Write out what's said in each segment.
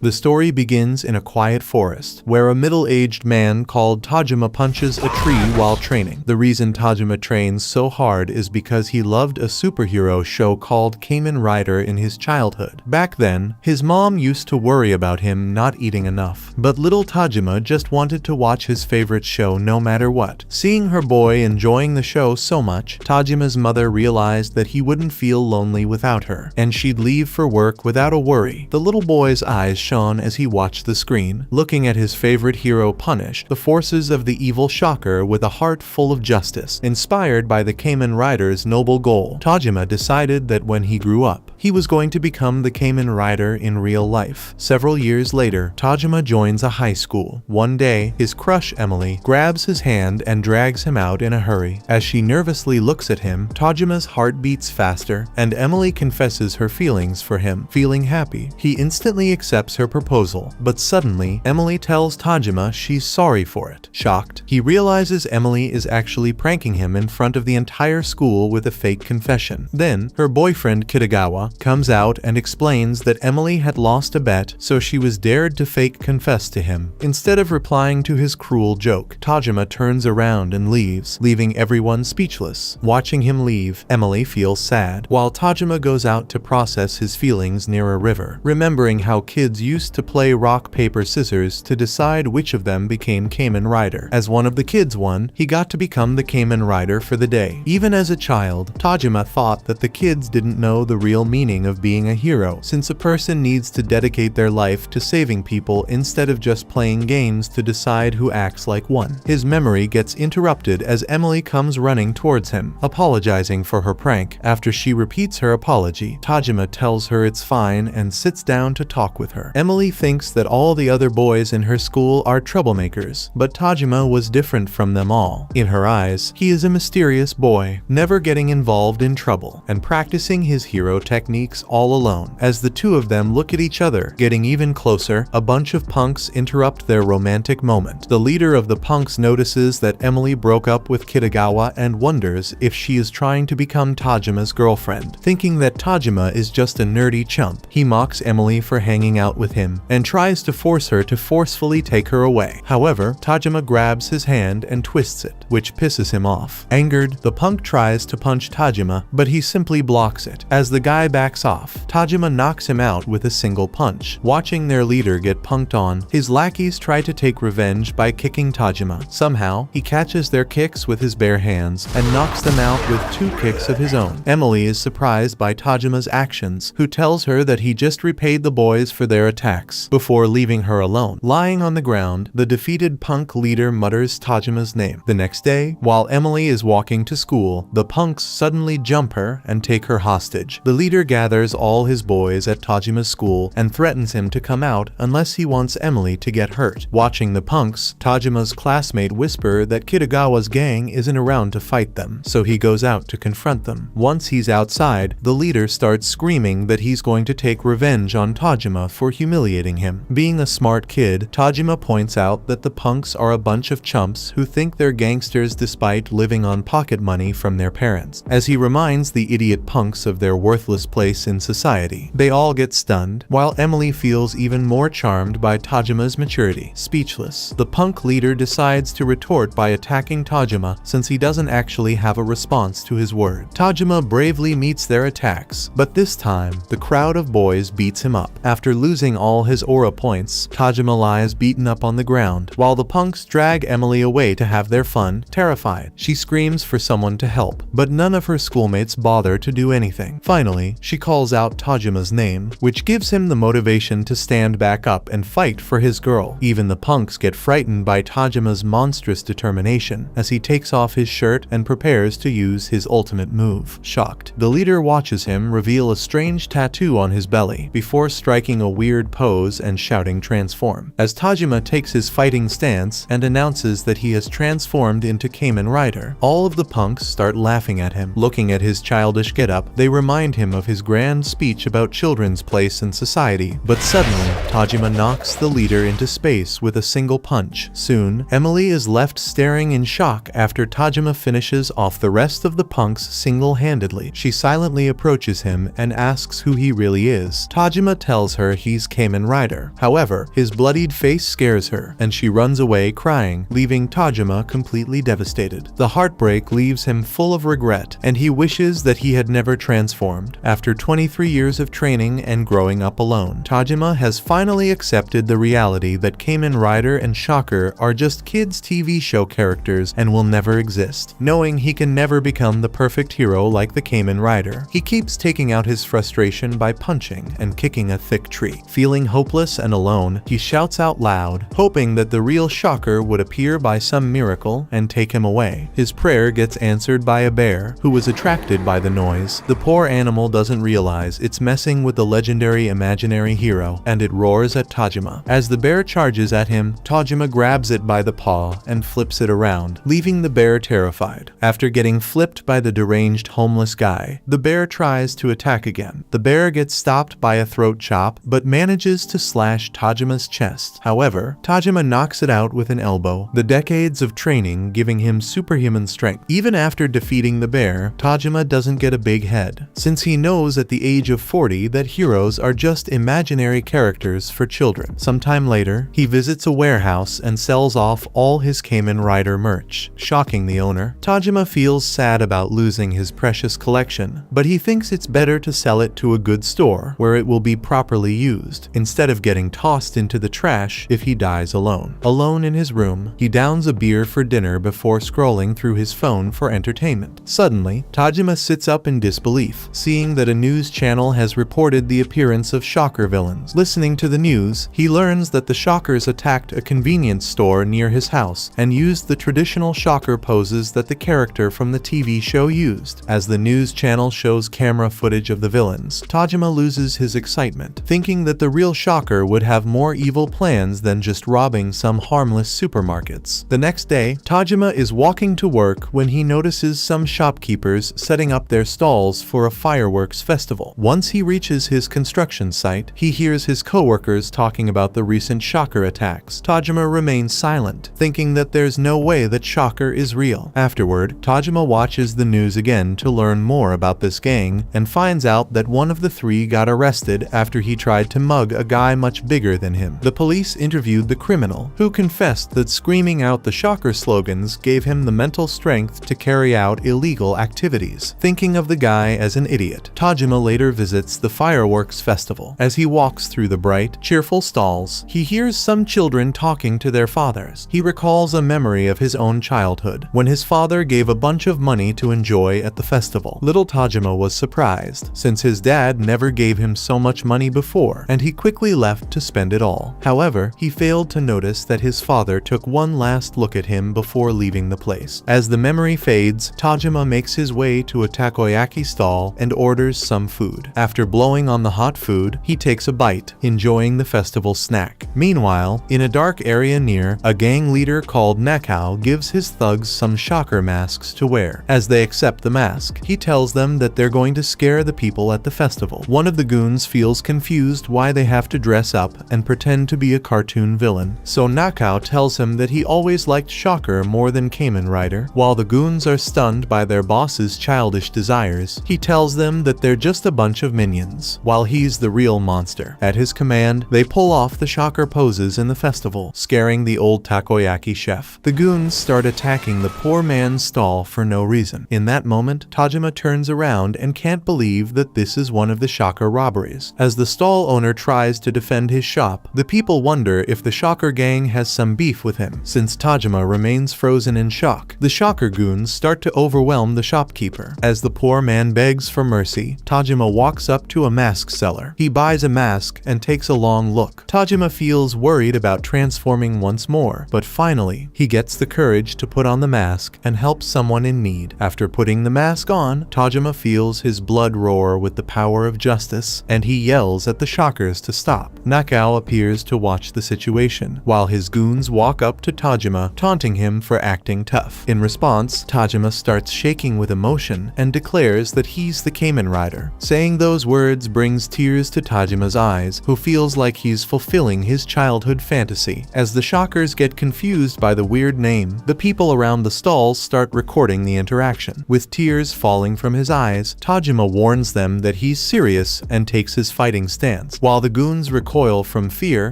The story begins in a quiet forest, where a middle-aged man called Tajima punches a tree while training. The reason Tajima trains so hard is because he loved a superhero show called Kamen Rider in his childhood. Back then, his mom used to worry about him not eating enough, but little Tajima just wanted to watch his favorite show no matter what. Seeing her boy enjoying the show so much, Tajima's mother realized that he wouldn't feel lonely without her, and she'd leave for work without a worry. The little boy's eyes shone as he watched the screen, looking at his favorite hero punish the forces of the evil shocker with a heart full of justice. Inspired by the Kamen Rider's noble goal, Tajima decided that when he grew up, he was going to become the Kamen Rider in real life. Several years later, Tajima joins a high school. One day, his crush Emily grabs his hand and drags him out in a hurry. As she nervously looks at him, Tajima's heart beats faster, and Emily confesses her feelings for him. Feeling happy, he instantly accepts her proposal, but suddenly, Emily tells Tajima she's sorry for it. Shocked, he realizes Emily is actually pranking him in front of the entire school with a fake confession. Then, her boyfriend Kitagawa comes out and explains that Emily had lost a bet, so she was dared to fake confess to him. Instead of replying to his cruel joke, Tajima turns around and leaves, leaving everyone speechless. Watching him leave, Emily feels sad, while Tajima goes out to process his feelings near a river, remembering how kids used to play rock, paper, scissors to decide which of them became Kamen Rider. As one of the kids won, he got to become the Kamen Rider for the day. Even as a child, Tajima thought that the kids didn't know the real meaning of being a hero, since a person needs to dedicate their life to saving people instead of just playing games to decide who acts like one. His memory gets interrupted as Emily comes running towards him, apologizing for her prank. After she repeats her apology, Tajima tells her it's fine and sits down to talk with her. Emily thinks that all the other boys in her school are troublemakers, but Tajima was different from them all. In her eyes, he is a mysterious boy, never getting involved in trouble, and practicing his hero techniques all alone. As the two of them look at each other, getting even closer, a bunch of punks interrupt their romantic moment. The leader of the punks notices that Emily broke up with Kitagawa and wonders if she is trying to become Tajima's girlfriend. Thinking that Tajima is just a nerdy chump, he mocks Emily for hanging out with him and tries to force her to forcefully take her away. However, Tajima grabs his hand and twists it, which pisses him off. Angered, the punk tries to punch Tajima, but he simply blocks it. As the guy backs off, Tajima knocks him out with a single punch. Watching their leader get punked on, his lackeys try to take revenge by kicking Tajima. Somehow, he catches their kicks with his bare hands and knocks them out with 2 kicks of his own. Emily is surprised by Tajima's actions, who tells her that he just repaid the boys for their attacks, before leaving her alone. Lying on the ground, the defeated punk leader mutters Tajima's name. The next day, while Emily is walking to school, the punks suddenly jump her and take her hostage. The leader gathers all his boys at Tajima's school and threatens him to come out unless he wants Emily to get hurt. Watching the punks, Tajima's classmate whisper that Kitagawa's gang isn't around to fight them, so he goes out to confront them. Once he's outside, the leader starts screaming that he's going to take revenge on Tajima for humiliating him. Being a smart kid, Tajima points out that the punks are a bunch of chumps who think they're gangsters despite living on pocket money from their parents. As he reminds the idiot punks of their worthless place in society, they all get stunned, while Emily feels even more charmed by Tajima's maturity. Speechless, the punk leader decides to retort by attacking Tajima since he doesn't actually have a response to his word. Tajima bravely meets their attacks, but this time, the crowd of boys beats him up. After losing all his aura points, Tajima lies beaten up on the ground, while the punks drag Emily away to have their fun. Terrified, she screams for someone to help, but none of her schoolmates bother to do anything. Finally, she calls out Tajima's name, which gives him the motivation to stand back up and fight for his girl. Even the punks get frightened by Tajima's monstrous determination as he takes off his shirt and prepares to use his ultimate move. Shocked, the leader watches him reveal a strange tattoo on his belly before striking a weird pose and shouting transform. As Tajima takes his fighting stance and announces that he has transformed into Kamen Rider, all of the punks start laughing at him. Looking at his childish getup, they remind him of his his grand speech about children's place in society, but suddenly, Tajima knocks the leader into space with a single punch. Soon, Emily is left staring in shock after Tajima finishes off the rest of the punks single-handedly. She silently approaches him and asks who he really is. Tajima tells her he's Kamen Rider. However, his bloodied face scares her, and she runs away crying, leaving Tajima completely devastated. The heartbreak leaves him full of regret, and he wishes that he had never transformed. After 23 years of training and growing up alone, Tajima has finally accepted the reality that Kamen Rider and Shocker are just kids' TV show characters and will never exist. Knowing he can never become the perfect hero like the Kamen Rider, he keeps taking out his frustration by punching and kicking a thick tree. Feeling hopeless and alone, he shouts out loud, hoping that the real Shocker would appear by some miracle and take him away. His prayer gets answered by a bear, who was attracted by the noise. The poor animal doesn't realize it's messing with the legendary imaginary hero, and it roars at Tajima. As the bear charges at him, Tajima grabs it by the paw and flips it around, leaving the bear terrified. After getting flipped by the deranged homeless guy, the bear tries to attack again. The bear gets stopped by a throat chop, but manages to slash Tajima's chest. However, Tajima knocks it out with an elbow, the decades of training giving him superhuman strength. Even after defeating the bear, Tajima doesn't get a big head, since he knows at the age of 40 that heroes are just imaginary characters for children. Sometime later, he visits a warehouse and sells off all his Kamen Rider merch, shocking the owner. Tajima feels sad about losing his precious collection, but he thinks it's better to sell it to a good store where it will be properly used, instead of getting tossed into the trash if he dies alone. Alone in his room, he downs a beer for dinner before scrolling through his phone for entertainment. Suddenly, Tajima sits up in disbelief, seeing that a news channel has reported the appearance of Shocker villains. Listening to the news, he learns that the Shockers attacked a convenience store near his house and used the traditional Shocker poses that the character from the TV show used. As the news channel shows camera footage of the villains, Tajima loses his excitement, thinking that the real Shocker would have more evil plans than just robbing some harmless supermarkets. The next day, Tajima is walking to work when he notices some shopkeepers setting up their stalls for a fireworks festival. Once he reaches his construction site, he hears his co-workers talking about the recent Shocker attacks. Tajima remains silent, thinking that there's no way that Shocker is real. Afterward, Tajima watches the news again to learn more about this gang and finds out that one of the three got arrested after he tried to mug a guy much bigger than him. The police interviewed the criminal, who confessed that screaming out the Shocker slogans gave him the mental strength to carry out illegal activities. Thinking of the guy as an idiot, Tajima later visits the fireworks festival. As he walks through the bright, cheerful stalls, he hears some children talking to their fathers. He recalls a memory of his own childhood, when his father gave a bunch of money to enjoy at the festival. Little Tajima was surprised, since his dad never gave him so much money before, and he quickly left to spend it all. However, he failed to notice that his father took one last look at him before leaving the place. As the memory fades, Tajima makes his way to a takoyaki stall and orders some food. After blowing on the hot food, he takes a bite, enjoying the festival snack. Meanwhile, in a dark area near, a gang leader called Nakao gives his thugs some Shocker masks to wear. As they accept the mask, he tells them that they're going to scare the people at the festival. One of the goons feels confused why they have to dress up and pretend to be a cartoon villain, so Nakao tells him that he always liked Shocker more than Kamen Rider. While the goons are stunned by their boss's childish desires, he tells them that they're just a bunch of minions, while he's the real monster. At his command, they pull off the Shocker poses in the festival, scaring the old takoyaki chef. The goons start attacking the poor man's stall for no reason. In that moment, Tajima turns around and can't believe that this is one of the Shocker robberies. As the stall owner tries to defend his shop, the people wonder if the Shocker gang has some beef with him. Since Tajima remains frozen in shock, the Shocker goons start to overwhelm the shopkeeper. As the poor man begs for mercy, Tajima walks up to a mask seller. He buys a mask and takes a long look. Tajima feels worried about transforming once more, but finally, he gets the courage to put on the mask and help someone in need. After putting the mask on, Tajima feels his blood roar with the power of justice, and he yells at the Shockers to stop. Nakao appears to watch the situation, while his goons walk up to Tajima, taunting him for acting tough. In response, Tajima starts shaking with emotion and declares that he's the Kamen Rider Rider. Saying those words brings tears to Tajima's eyes, who feels like he's fulfilling his childhood fantasy. As the shockers get confused by the weird name, the people around the stalls start recording the interaction. With tears falling from his eyes, Tajima warns them that he's serious and takes his fighting stance. While the goons recoil from fear,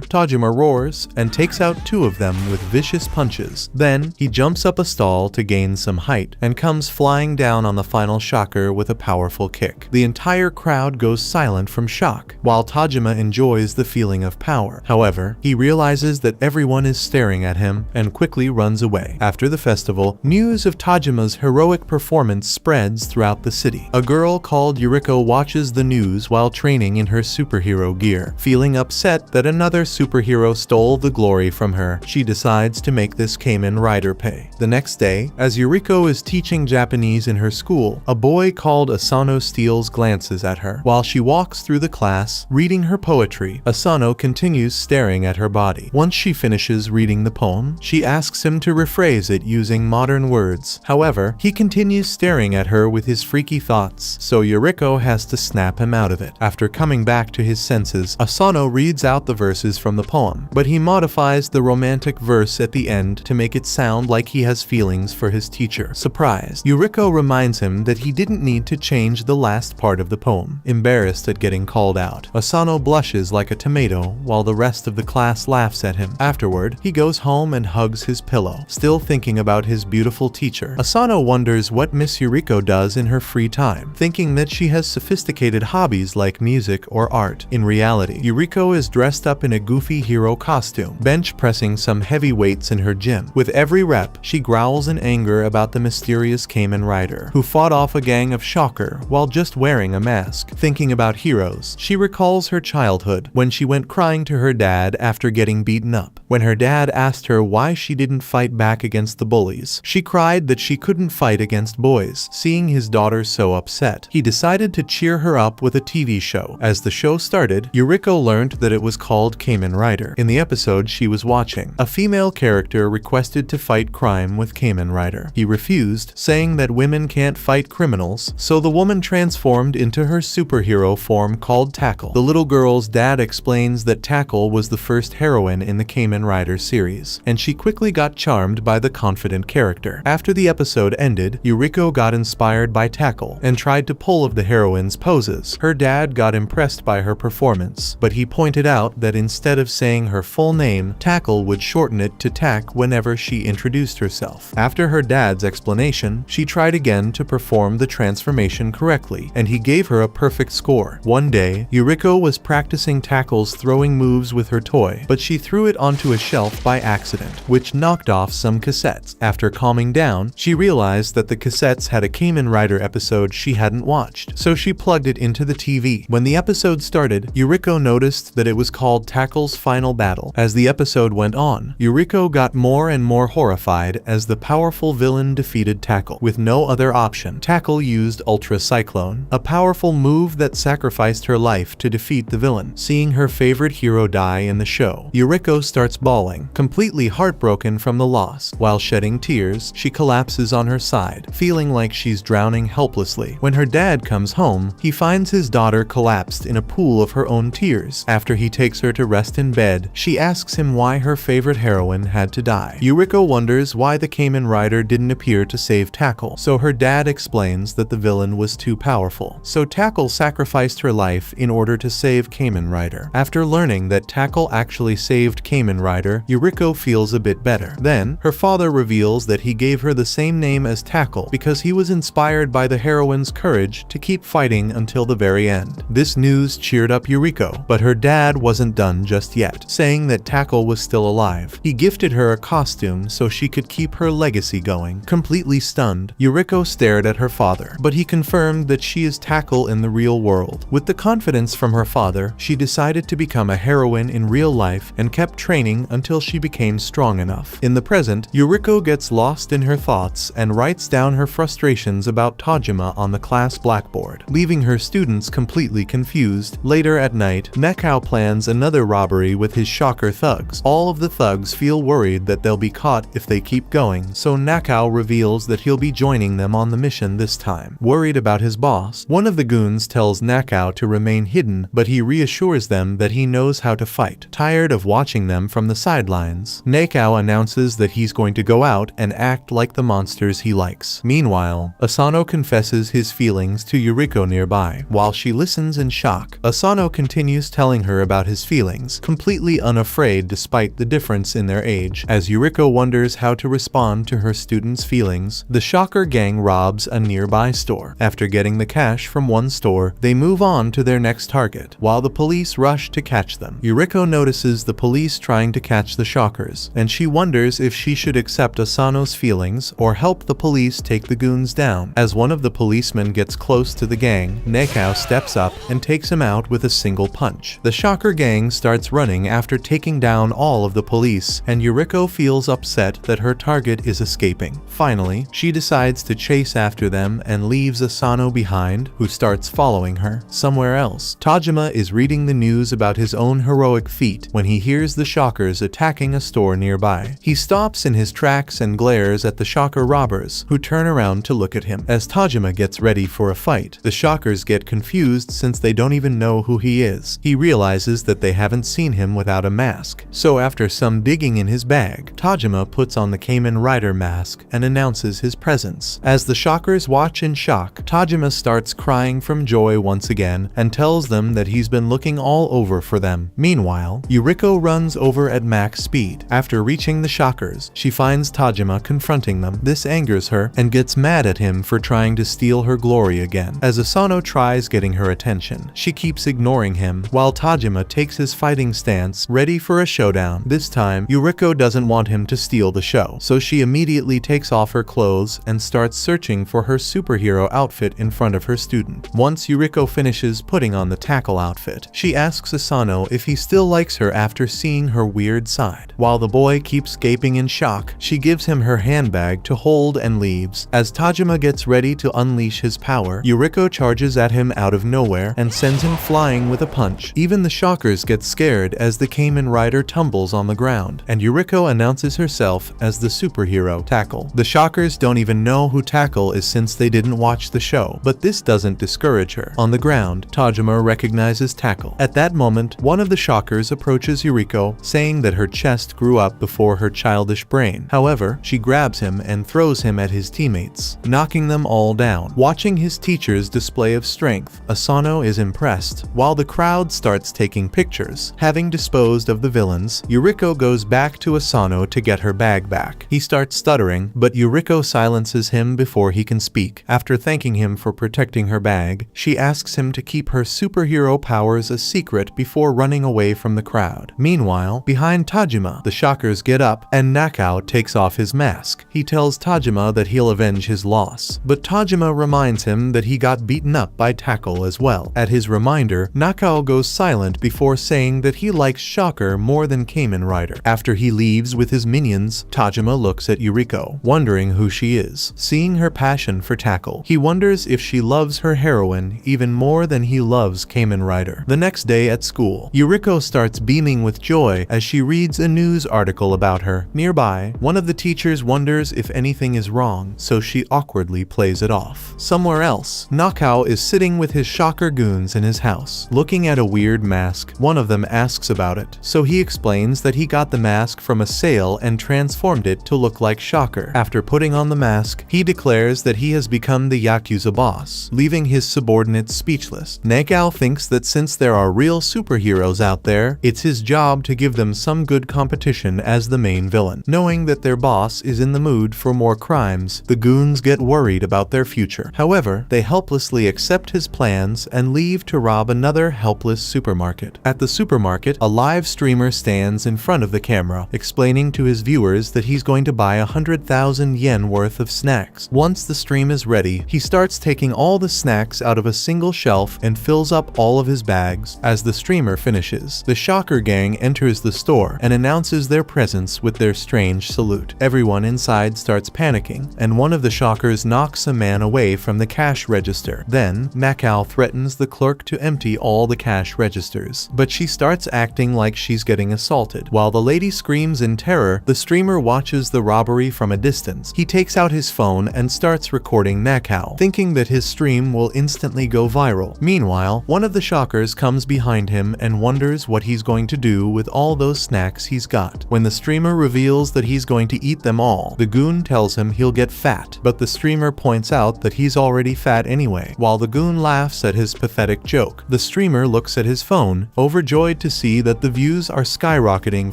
Tajima roars and takes out 2 of them with vicious punches. Then, he jumps up a stall to gain some height and comes flying down on the final shocker with a powerful kick. The entire crowd goes silent from shock, while Tajima enjoys the feeling of power. However, he realizes that everyone is staring at him and quickly runs away. After the festival, news of Tajima's heroic performance spreads throughout the city. A girl called Yuriko watches the news while training in her superhero gear. Feeling upset that another superhero stole the glory from her, she decides to make this Kamen Rider pay. The next day, as Yuriko is teaching Japanese in her school, a boy called Asano steals glances at her. While she walks through the class, reading her poetry, Asano continues staring at her body. Once she finishes reading the poem, she asks him to rephrase it using modern words. However, he continues staring at her with his freaky thoughts, so Yuriko has to snap him out of it. After coming back to his senses, Asano reads out the verses from the poem, but he modifies the romantic verse at the end to make it sound like he has feelings for his teacher. Surprised, Yuriko reminds him that he didn't need to change the last part of the poem. Embarrassed at getting called out, Asano blushes like a tomato while the rest of the class laughs at him. Afterward, he goes home and hugs his pillow, still thinking about his beautiful teacher. Asano wonders what Miss Yuriko does in her free time, thinking that she has sophisticated hobbies like music or art. In reality, Yuriko is dressed up in a goofy hero costume, bench pressing some heavy weights in her gym. With every rep, she growls in anger about the mysterious Kamen Rider, who fought off a gang of shocker while just wearing a mask. Thinking about heroes, she recalls her childhood when she went crying to her dad after getting beaten up. When her dad asked her why she didn't fight back against the bullies, she cried that she couldn't fight against boys. Seeing his daughter so upset, he decided to cheer her up with a TV show. As the show started, Yuriko learned that it was called Kamen Rider. In the episode she was watching, a female character requested to fight crime with Kamen Rider. He refused, saying that women can't fight criminals, so the woman transformed into her superhero form called Tackle. The little girl's dad explains that Tackle was the first heroine in the Kamen Rider series, and she quickly got charmed by the confident character. After the episode ended, Yuriko got inspired by Tackle and tried to pull of the heroine's poses. Her dad got impressed by her performance, but he pointed out that instead of saying her full name, Tackle would shorten it to Tack whenever she introduced herself. After her dad's explanation, she tried again to perform the transformation correctly, and he gave her a perfect score. One day, Yuriko was practicing Tackle's throwing moves with her toy, but she threw it onto a shelf by accident, which knocked off some cassettes. After calming down, she realized that the cassettes had a Kamen Rider episode she hadn't watched, so she plugged it into the TV. When the episode started, Yuriko noticed that it was called Tackle's Final Battle. As the episode went on, Yuriko got more and more horrified as the powerful villain defeated Tackle. With no other option, Tackle used Ultra Cyclone, a powerful move that sacrificed her life to defeat the villain. Seeing her favorite hero die in the show, Yuriko starts bawling, completely heartbroken from the loss. While shedding tears, she collapses on her side, feeling like she's drowning helplessly. When her dad comes home, he finds his daughter collapsed in a pool of her own tears. After he takes her to rest in bed, she asks him why her favorite heroine had to die. Yuriko wonders why the Kamen Rider didn't appear to save Tackle, so her dad explains that the villain was too powerful. So Tackle sacrificed her life in order to save Kamen Rider. After learning that Tackle actually saved Kamen Rider, Yuriko feels a bit better. Then, her father reveals that he gave her the same name as Tackle because he was inspired by the heroine's courage to keep fighting until the very end. This news cheered up Yuriko, but her dad wasn't done just yet, saying that Tackle was still alive. He gifted her a costume so she could keep her legacy going. Completely stunned, Yuriko stared at her father, but he confirmed that she is Tackle in the real world. With the confidence from her father, she decided to become a heroine in real life and kept training until she became strong enough. In the present, Yuriko gets lost in her thoughts and writes down her frustrations about Tajima on the class blackboard, leaving her students completely confused. Later at night, Nekao plans another robbery with his shocker thugs. All of the thugs feel worried that they'll be caught if they keep going, so Nekao reveals that he'll be joining them on the mission this time. Worried about his boss, boss. One of the goons tells Nakao to remain hidden, but he reassures them that he knows how to fight. Tired of watching them from the sidelines, Nakao announces that he's going to go out and act like the monsters he likes. Meanwhile, Asano confesses his feelings to Yuriko nearby. While she listens in shock, Asano continues telling her about his feelings, completely unafraid despite the difference in their age. As Yuriko wonders how to respond to her students' feelings, the Shocker gang robs a nearby store. After getting the cash from one store, they move on to their next target, while the police rush to catch them. Yuriko notices the police trying to catch the Shockers, and she wonders if she should accept Asano's feelings or help the police take the goons down. As one of the policemen gets close to the gang, Nakao steps up and takes him out with a single punch. The Shocker gang starts running after taking down all of the police, and Yuriko feels upset that her target is escaping. Finally, she decides to chase after them and leaves Asano behind, who starts following her. Somewhere else, Tajima is reading the news about his own heroic feat when he hears the Shockers attacking a store nearby. He stops in his tracks and glares at the Shocker robbers, who turn around to look at him. As Tajima gets ready for a fight, the Shockers get confused since they don't even know who he is. He realizes that they haven't seen him without a mask, so after some digging in his bag, Tajima puts on the Kamen Rider mask and announces his presence. As the Shockers watch in shock, Tajima starts crying from joy once again and tells them that he's been looking all over for them. Meanwhile, Yuriko runs over at max speed. After reaching the Shockers, she finds Tajima confronting them. This angers her and gets mad at him for trying to steal her glory again. As Asano tries getting her attention, she keeps ignoring him, while Tajima takes his fighting stance, ready for a showdown. This time, Yuriko doesn't want him to steal the show, so she immediately takes off her clothes and starts searching for her superhero outfit in front of her student. Once Yuriko finishes putting on the tackle outfit, she asks Asano if he still likes her after seeing her weird side. While the boy keeps gaping in shock, she gives him her handbag to hold and leaves. As Tajima gets ready to unleash his power, Yuriko charges at him out of nowhere and sends him flying with a punch. Even the Shockers get scared as the Kamen Rider tumbles on the ground, and Yuriko announces herself as the superhero Tackle. The Shockers don't even know who Tackle is since they didn't watch the show, but this doesn't discourage her. On the ground, Tajima recognizes Tackle. At that moment, one of the Shockers approaches Yuriko, saying that her chest grew up before her childish brain. However, she grabs him and throws him at his teammates, knocking them all down. Watching his teacher's display of strength, Asano is impressed. While the crowd starts taking pictures, having disposed of the villains, Yuriko goes back to Asano to get her bag back. He starts stuttering, but Yuriko silences him before he can speak. After thanking him for protecting her bag, she asks him to keep her superhero powers a secret before running away from the crowd. Meanwhile, behind Tajima, the Shockers get up and Nakao takes off his mask. He tells Tajima that he'll avenge his loss, but Tajima reminds him that he got beaten up by Tackle as well. At his reminder, Nakao goes silent before saying that he likes Shocker more than Kamen Rider. After he leaves with his minions, Tajima looks at Yuriko, wondering who she is. Seeing her passion for Tackle, he wonders if she loves her heroine even more than he loves Kamen Rider. The next day at school, Yuriko starts beaming with joy as she reads a news article about her. Nearby, one of the teachers wonders if anything is wrong, so she awkwardly plays it off. Somewhere else, Nakao is sitting with his Shocker goons in his house, looking at a weird mask. One of them asks about it, so he explains that he got the mask from a sale and transformed it to look like Shocker. After putting on the mask, he declares that he has become the Yakuza boss, leaving his subordinates speechless. Nakao thinks that since there are real superheroes out there, it's his job to give them some good competition as the main villain. Knowing that their boss is in the mood for more crimes, the goons get worried about their future. However, they helplessly accept his plans and leave to rob another helpless supermarket. At the supermarket, a live streamer stands in front of the camera, explaining to his viewers that he's going to buy 100,000 yen worth of snacks. Once the stream is ready, he starts taking all the snacks out of a single shelf and fills up all of his bags. As the streamer finishes, the Shocker gang enters the store and announces their presence with their strange salute. Everyone inside starts panicking, and one of the Shockers knocks a man away from the cash register. Then, Nakao threatens the clerk to empty all the cash registers, but she starts acting like she's getting assaulted. While the lady screams in terror, the streamer watches the robbery from a distance. He takes out his phone and starts recording Nakao, thinking that his stream will instantly go viral. Meanwhile, one of the shockers comes behind him and wonders what he's going to do with all those snacks he's got. When the streamer reveals that he's going to eat them all, the goon tells him he'll get fat, but the streamer points out that he's already fat anyway. While the goon laughs at his pathetic joke, the streamer looks at his phone, overjoyed to see that the views are skyrocketing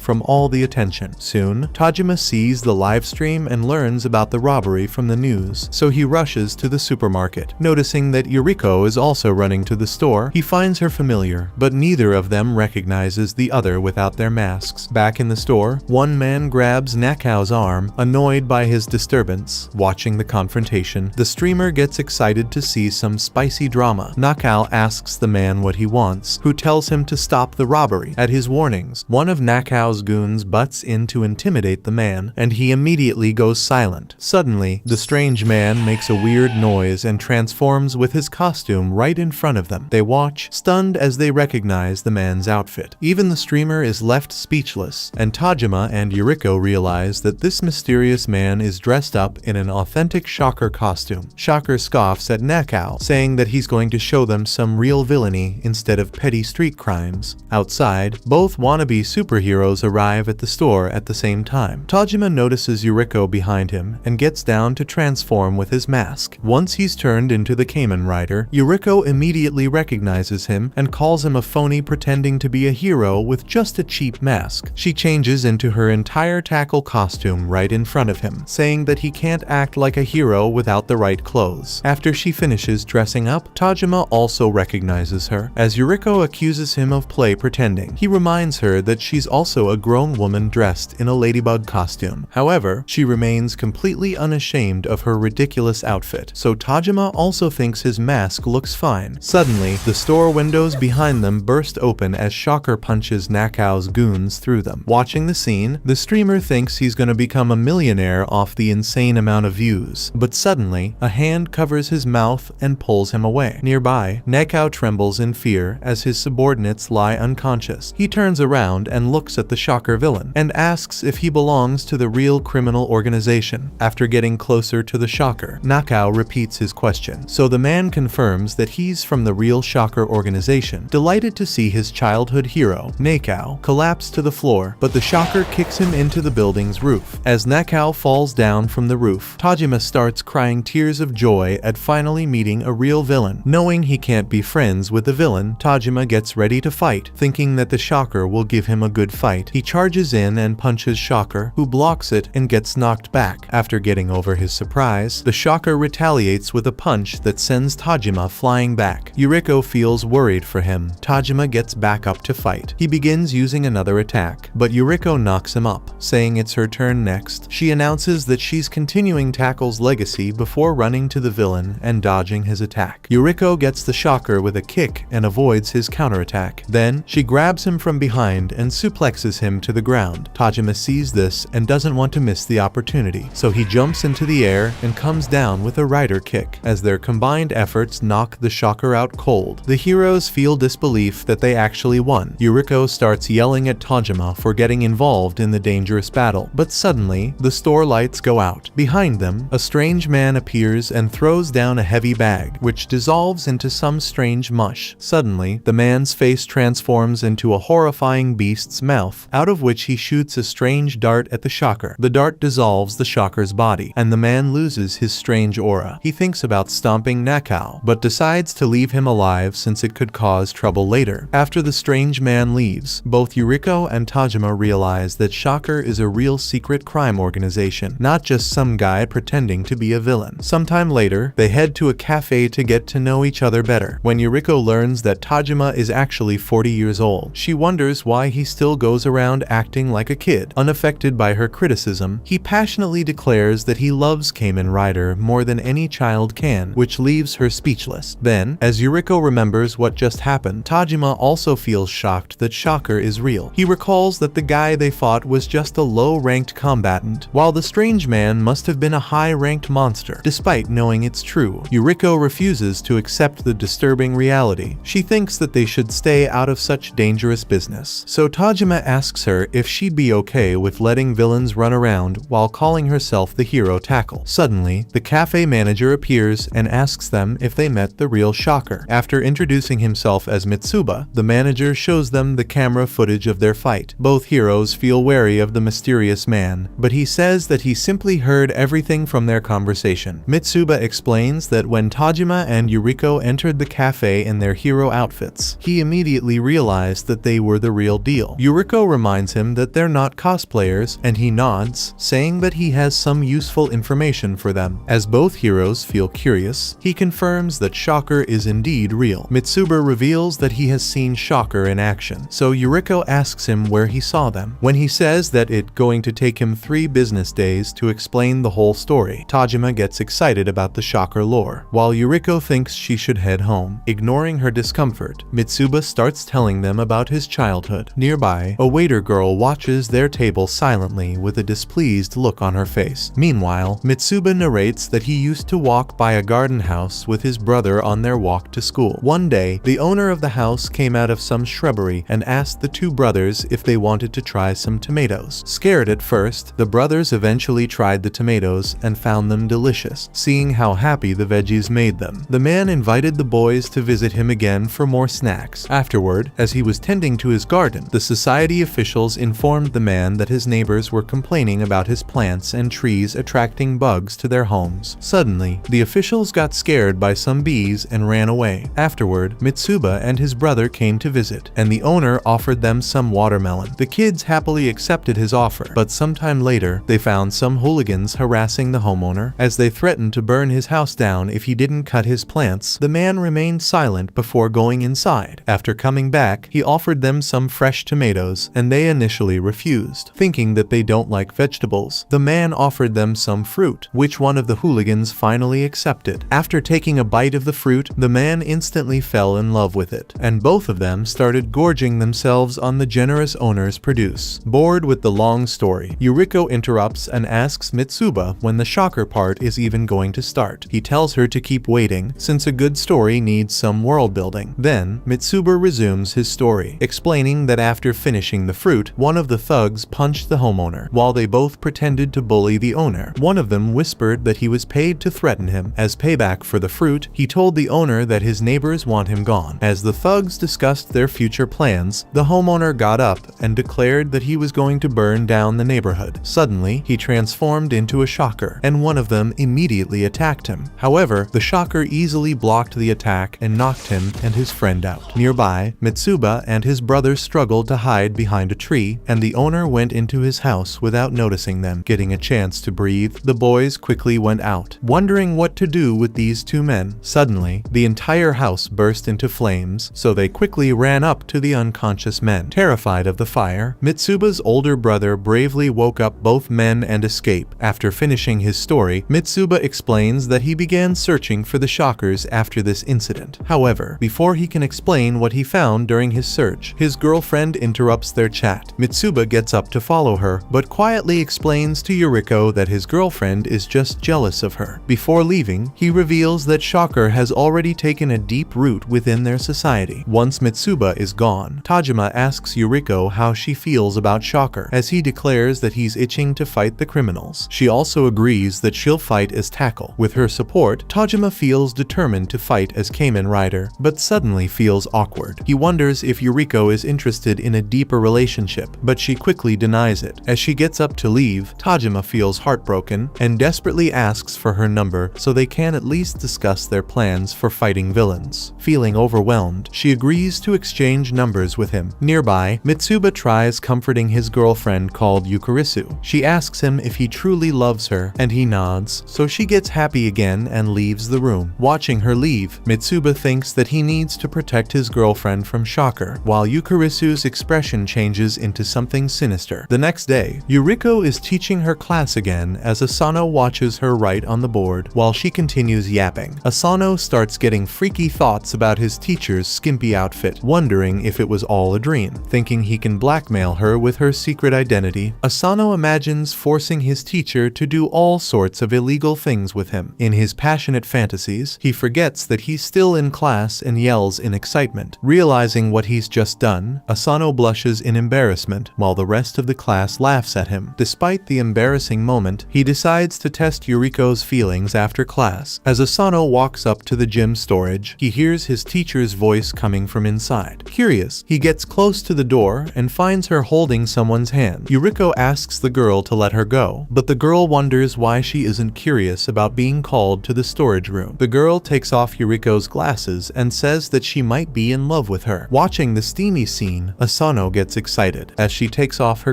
from all the attention. Soon, Tajima sees the live stream and learns about the robbery from the news, so he rushes to the supermarket. Noticing that Yuriko is also running to the store, he finds her familiar, but neither of them recognizes the other without their masks. Back in the store, one man grabs Nakao's arm, annoyed by his disturbance. Watching the confrontation, the streamer gets excited to see some spicy drama. Nakao asks the man what he wants, who tells him to stop the robbery. At his warnings, one of Nakao's goons butts in to intimidate the man, and he immediately goes silent. Suddenly, the strange man makes a weird noise and transforms with his costume right in front of them. They watch, stunned as they recognize the man's outfit. Even the streamer is left speechless, and Tajima and Yuriko realize that this mysterious man is dressed up in an authentic Shocker costume. Shocker scoffs at Nakao, saying that he's going to show them some real villainy instead of petty street crimes. Outside, both wannabe superheroes arrive at the store at the same time. Tajima notices Yuriko behind him and gets down to transform with his mask. Once he's turned into the Kamen Rider, Yuriko immediately recognizes him and calls him a phony pretending to be a hero with just a cheap mask. She changes into her entire tackle costume right in front of him, saying that he can't act like a hero without the right clothes. After she finishes dressing up, Tajima also recognizes her, as Yuriko accuses him of play pretending. He reminds her that she's also a grown woman dressed in a ladybug costume. However, she remains completely unashamed of her ridiculous outfit, so Tajima also thinks his mask looks fine. Suddenly, the store windows behind them burst open as Shocker punches Nakao's goons through them. Watching the scene, the streamer thinks he's gonna become a millionaire off the insane amount of views, but suddenly, a hand covers his mouth and pulls him away. Nearby, Nakao trembles in fear as his subordinates lie unconscious. He turns around and looks at the Shocker villain, and asks if he belongs to the real criminal organization. After getting closer to the Shocker, Nakao repeats his question, so the man confirms that he's from the real Shocker organization. Delighted to see his childhood hero, Nakao, collapse to the floor, but the Shocker kicks him into the building's roof. As Nakao falls down from the roof, Tajima starts crying tears of joy at finally meeting a real villain. Knowing he can't be friends with the villain, Tajima gets ready to fight, thinking that the Shocker will give him a good fight. He charges in and punches Shocker, who blocks it and gets knocked back. After getting over his surprise, the Shocker retaliates with a punch that sends Tajima flying back. Yuriko feels worried for him. Tajima gets back up to fight. He begins using another attack, but Yuriko knocks him up. Saying it's her turn next, she announces that she's continuing Tackle's legacy before running to the villain and dodging his attack. Yuriko gets the Shocker with a kick and avoids his counterattack. Then, she grabs him from behind and suplexes him to the ground. Tajima sees this and doesn't want to miss the opportunity, so he jumps into the air and comes down with a rider kick. As their combined efforts knock the Shocker out cold, the heroes feel disbelief that they actually won. Yuriko starts yelling at Tajima for getting involved in the dangerous battle, but suddenly, the store lights go out. Behind them, a strange man appears and throws down a heavy bag, which dissolves into some strange mush. Suddenly, the man's face transforms into a horrifying beast's mouth, out of which he shoots a strange dart at the Shocker. The dart dissolves the Shocker's body, and the man loses his strange aura. He thinks about stomping Nakao, but decides to leave him alive since it could cause trouble later. After the strange man leaves, both Yuriko and Tajima realize that Shocker is a real secret crime organization, not just some guy pretending to be a villain. Sometime later, they head to a cafe to get to know each other better. When Yuriko learns that Tajima is actually 40 years old, she wonders why he still goes around acting like a kid. Unaffected by her criticism, he passionately declares that he loves Kamen Rider more than any child can, which leaves her speechless. Then, as Yuriko remembers what just happened, Tajima also feels shocked that Shocker is real. He recalls that the guy they fought was just a low-ranked combatant, while the strange man must have been a high-ranked monster. Despite knowing it's true, Yuriko refuses to accept the disturbing reality. She thinks that they should stay out of such dangerous business. So Tajima asks her if she'd be okay with letting villains run around while calling herself the hero Tackle. Suddenly, the cafe manager appears and asks them if they met the real Shocker. After introducing himself as Mitsuba, the manager shows them the camera footage of their fight. Both heroes feel wary of the mysterious man, but he says that he simply heard everything from their conversation. Mitsuba explains that when Tajima and Yuriko entered the cafe in their hero outfits, he immediately realized that they were the real deal. Yuriko reminds him that they're not cosplayers, and he nods, saying that he has some useful information for them. As both heroes feel curious, he confirms that Shocker is indeed real. Mitsuba reveals that he has seen Shocker in action, so Yuriko asks him where he saw them. When he says that it's going to take him 3 business days to explain the whole story, Tajima gets excited about the Shocker lore, while Yuriko thinks she should head home. Ignoring her discomfort, Mitsuba starts telling them about his childhood. Nearby, a waiter girl watches their table silently with a displeased look on her face. Meanwhile, Mitsuba narrates that he used to walk by a garden house with his brother on their walk to school. One day, the owner of the house came out of some shrubbery and asked the 2 brothers if they wanted to try some tomatoes. Scared at first, the brothers eventually tried the tomatoes and found them delicious, seeing how happy the veggies made them. The man invited the boys to visit him again for more snacks. Afterward, as he was tending to his garden, the society officials informed the man that his neighbors were complaining about his plants and trees attracting bugs to their homes. Suddenly, the officials got scared by some bees and ran away. Afterward, Mitsuba and his brother came to visit, and the owner offered them some watermelon. The kids happily accepted his offer, but sometime later, they found some hooligans harassing the homeowner. As they threatened to burn his house down if he didn't cut his plants, the man remained silent before going inside. After coming back, he offered them some fresh tomatoes, and they initially refused, thinking that they don't like vegetables. The man offered them some fruit, which one of the hooligans finally accepted. After taking a bite of the fruit, the man instantly fell in love with it, and both of them started gorging themselves on the generous owner's produce. Bored with the long story, Yuriko interrupts and asks Mitsuba when the Shocker part is even going to start. He tells her to keep waiting, since a good story needs some world building. Then, Mitsuba resumes his story, explaining that after finishing the fruit, one of the thugs punched the homeowner. While they both pretended to bully the owner, one of them whispered that he was paid to threaten him. As payback for the fruit, he told the owner that his neighbors want him gone. As the thugs discussed their future plans, the homeowner got up and declared that he was going to burn down the neighborhood. Suddenly, he transformed into a Shocker, and one of them immediately attacked him. However, the Shocker easily blocked the attack and knocked him and his friend out. Nearby, Mitsuba and his brother struggled to hide behind a tree, and the owner went into his house without noticing them. Getting a chance to breathe, the boys quickly went out, wondering what to do with these 2 men. Suddenly, the entire house burst into flames, so they quickly ran up to the unconscious men. Terrified of the fire, Mitsuba's older brother bravely woke up both men and escaped. After finishing his story, Mitsuba explains that he began searching for the Shockers after this incident. However, before he can explain what he found during his search, his girlfriend interrupts their chat. Mitsuba gets up to follow her, but quietly explains to Yuriko that his girlfriend is just jealous of her. Before leaving, he reveals that Shocker has already taken a deep root within their society. Once Mitsuba is gone, Tajima asks Yuriko how she feels about Shocker, as he declares that he's itching to fight the criminals. She also agrees that she'll fight as Tackle. With her support, Tajima feels determined to fight as Kamen Rider, but suddenly feels awkward. He wonders if Yuriko is interested in a deeper relationship, but she quickly denies it. As she gets up to leave, Tajima feels heartbroken and desperately asks for her number so they can at least discuss their plans for fighting villains. Feeling overwhelmed, she agrees to exchange numbers with him. Nearby, Mitsuba tries comforting his girlfriend called Yukarisu. She asks him if he truly loves her, and he nods, so she gets happy again and leaves the room. Watching her leave, Mitsuba thinks that he needs to protect his girlfriend from Shocker, while Yukarisu's expression changes into something sinister. The next day, Yuriko is teaching her class again as Asano watches her write on the board while she continues yapping. Asano starts getting freaky thoughts about his teacher's skimpy outfit, wondering if it was all a dream. Thinking he can blackmail her with her secret identity, Asano imagines forcing his teacher to do all sorts of illegal things with him. In his passionate fantasies, he forgets that he's still in class and yells in excitement. Realizing what he's just done, Asano blushes in embarrassment while the rest of the class laughs at him. Despite the embarrassing moment, he decides to test Yuriko's feelings after class. As Asano walks up to the gym storage, he hears his teacher's voice coming from inside. Curious, he gets close to the door and finds her holding someone's hand. Yuriko asks the girl to let her go, but the girl wonders why she isn't curious about being called to the storage room. The girl takes off Yuriko's glasses and says that she might be in love with her. Watching the steamy scene, Asano gets excited. As she takes off her